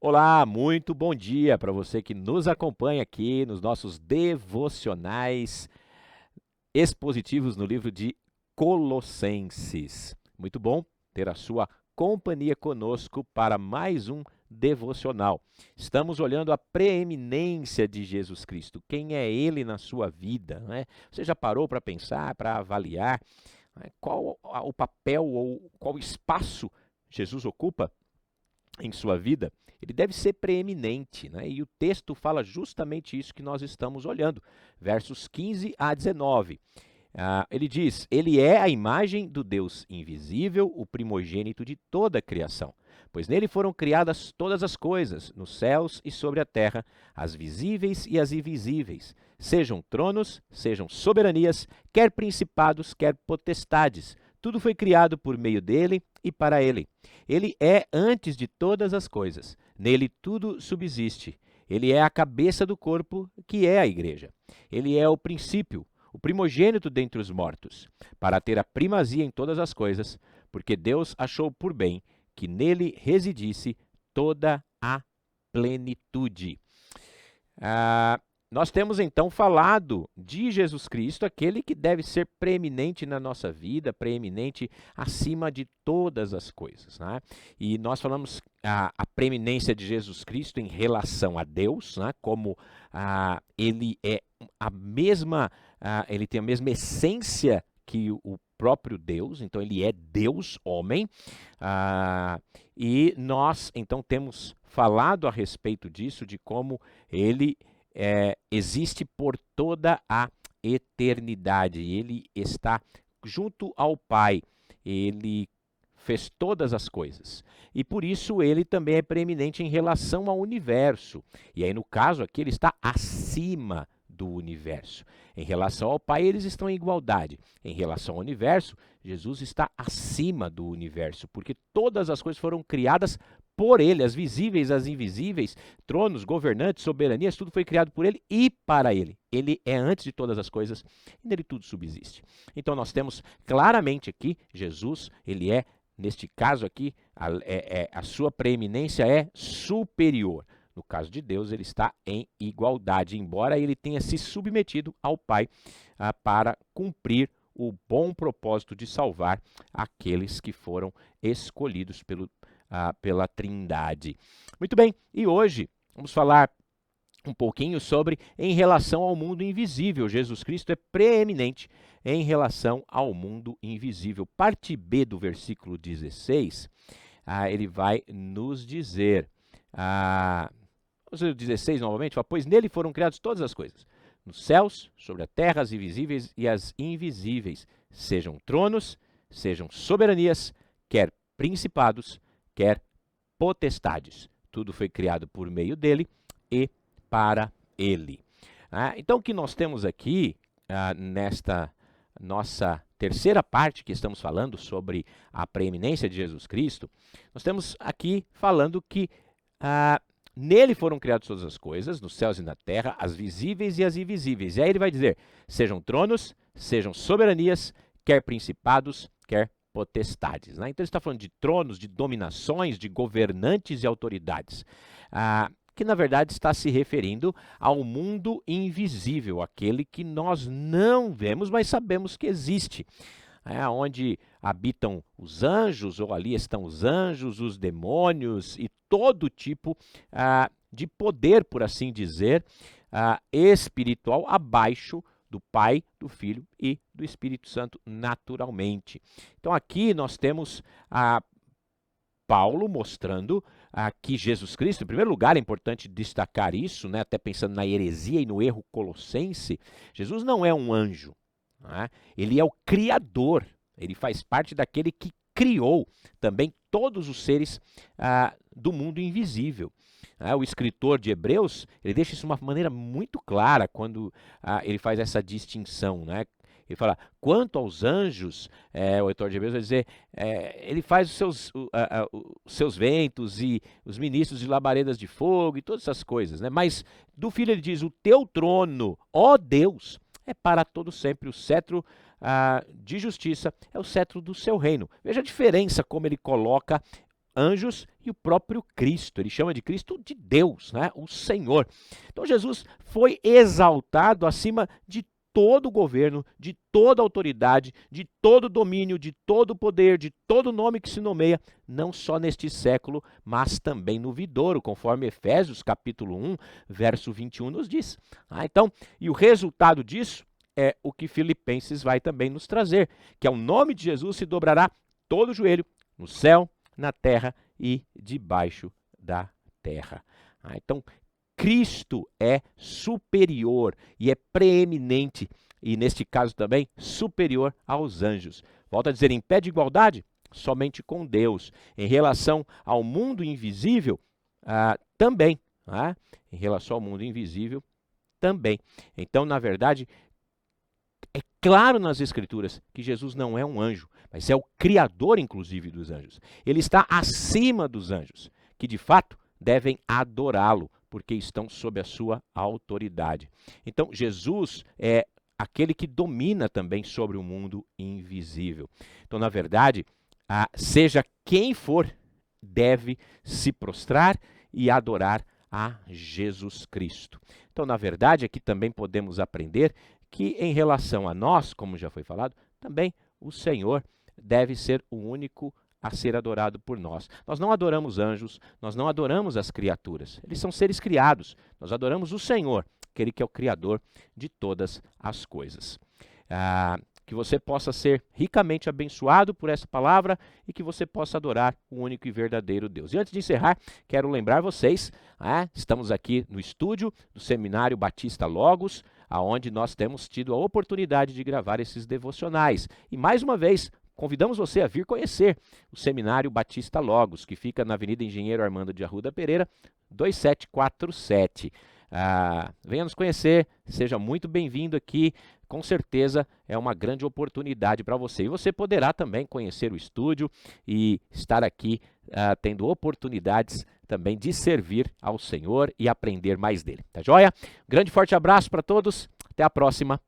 Olá, muito bom dia para você que nos acompanha aqui nos nossos devocionais expositivos no livro de Colossenses. Muito bom ter a sua companhia conosco para mais um devocional. Estamos olhando a preeminência de Jesus Cristo. Quem é Ele na sua vida, né? Você já parou para pensar, para avaliar, né, qual o papel ou qual espaço Jesus ocupa em sua vida? Ele deve ser preeminente, né? E o texto fala justamente isso que nós estamos olhando, versos 15 a 19. Ele diz: Ele é a imagem do Deus invisível, o primogênito de toda a criação. Pois nele foram criadas todas as coisas, nos céus e sobre a terra, as visíveis e as invisíveis, sejam tronos, sejam soberanias, quer principados, quer potestades. Tudo foi criado por meio dele e para ele. Ele é antes de todas as coisas. Nele tudo subsiste. Ele é a cabeça do corpo, que é a igreja. Ele é o princípio, o primogênito dentre os mortos, para ter a primazia em todas as coisas, porque Deus achou por bem que nele residisse toda a plenitude. Nós temos então falado de Jesus Cristo, aquele que deve ser preeminente na nossa vida, preeminente acima de todas as coisas, né? E nós falamos a preeminência de Jesus Cristo em relação a Deus, né? Como ele é a mesma, ele tem a mesma essência que o próprio Deus, então ele é Deus homem, e nós então temos falado a respeito disso, de como ele existe por toda a eternidade. Ele está junto ao Pai. Ele fez todas as coisas. E por isso ele também é preeminente em relação ao universo. E aí, no caso aqui, ele está acima do universo. Em relação ao Pai, eles estão em igualdade. Em relação ao universo, Jesus está acima do universo, porque todas as coisas foram criadas por ele, as visíveis, as invisíveis, tronos, governantes, soberanias, tudo foi criado por ele e para ele. Ele é antes de todas as coisas e nele tudo subsiste. Então nós temos claramente aqui, Jesus, ele é, neste caso aqui, a sua preeminência é superior. No caso de Deus, ele está em igualdade, embora ele tenha se submetido ao Pai para cumprir o bom propósito de salvar aqueles que foram escolhidos pela Trindade. Muito bem, e hoje vamos falar um pouquinho sobre em relação ao mundo invisível. Jesus Cristo é preeminente em relação ao mundo invisível. Parte B do versículo 16, ele vai nos dizer, vamos ver o 16 novamente, fala, pois nele foram criadas todas as coisas, nos céus, sobre a terra, as invisíveis e as invisíveis, sejam tronos, sejam soberanias, quer principados, quer potestades. Tudo foi criado por meio dele e para ele. Então, o que nós temos aqui, nesta nossa terceira parte que estamos falando sobre a preeminência de Jesus Cristo, nós temos aqui falando que nele foram criadas todas as coisas, nos céus e na terra, as visíveis e as invisíveis. E aí ele vai dizer, sejam tronos, sejam soberanias, quer principados, quer potestades. Né? Então ele está falando de tronos, de dominações, de governantes e autoridades, que na verdade está se referindo ao mundo invisível, aquele que nós não vemos, mas sabemos que existe. Onde habitam os anjos, ou ali estão os anjos, os demônios e todo tipo de poder, por assim dizer, espiritual abaixo do Pai, do Filho e do Espírito Santo naturalmente. Então aqui nós temos Paulo mostrando que Jesus Cristo, em primeiro lugar, é importante destacar isso, né, até pensando na heresia e no erro colossense, Jesus não é um anjo, né? Ele é o Criador, ele faz parte daquele que criou também todos os seres do mundo invisível. O escritor de Hebreus, ele deixa isso de uma maneira muito clara quando ele faz essa distinção, né? Ele fala, quanto aos anjos, o autor de Hebreus vai dizer, ele faz os seus ventos e os ministros de labaredas de fogo e todas essas coisas, né? Mas do Filho ele diz, o teu trono, ó Deus, é para todo sempre, o cetro de justiça é o cetro do seu reino. Veja a diferença como ele coloca anjos e o próprio Cristo. Ele chama de Cristo de Deus, né? O Senhor. Então Jesus foi exaltado acima de todo governo, de toda autoridade, de todo domínio, de todo poder, de todo nome que se nomeia, não só neste século, mas também no vindouro, conforme Efésios capítulo 1, verso 21 nos diz. Então, e o resultado disso é o que Filipenses vai também nos trazer, que ao nome de Jesus se dobrará todo o joelho, no céu, na terra e debaixo da terra. Então, Cristo é superior e é preeminente, e neste caso também superior aos anjos. Volto a dizer, em pé de igualdade, somente com Deus. Em relação ao mundo invisível, também. Em relação ao mundo invisível, também. Então, na verdade, é claro nas Escrituras que Jesus não é um anjo, mas é o Criador, inclusive, dos anjos. Ele está acima dos anjos, que de fato devem adorá-lo, porque estão sob a sua autoridade. Então, Jesus é aquele que domina também sobre o mundo invisível. Então, na verdade, seja quem for, deve se prostrar e adorar a Jesus Cristo. Então, na verdade, aqui também podemos aprender que em relação a nós, como já foi falado, também o Senhor deve ser o único a ser adorado por nós. Nós não adoramos anjos, nós não adoramos as criaturas. Eles são seres criados. Nós adoramos o Senhor, aquele que é o Criador de todas as coisas. Que você possa ser ricamente abençoado por essa palavra e que você possa adorar o único e verdadeiro Deus. E antes de encerrar, quero lembrar vocês, estamos aqui no estúdio do Seminário Batista Logos, onde nós temos tido a oportunidade de gravar esses devocionais. E mais uma vez, convidamos você a vir conhecer o Seminário Batista Logos, que fica na Avenida Engenheiro Armando de Arruda Pereira, 2747. Venha nos conhecer, seja muito bem-vindo aqui, com certeza é uma grande oportunidade para você. E você poderá também conhecer o estúdio e estar aqui tendo oportunidades também de servir ao Senhor e aprender mais dele. Tá joia? Grande forte abraço para todos, até a próxima.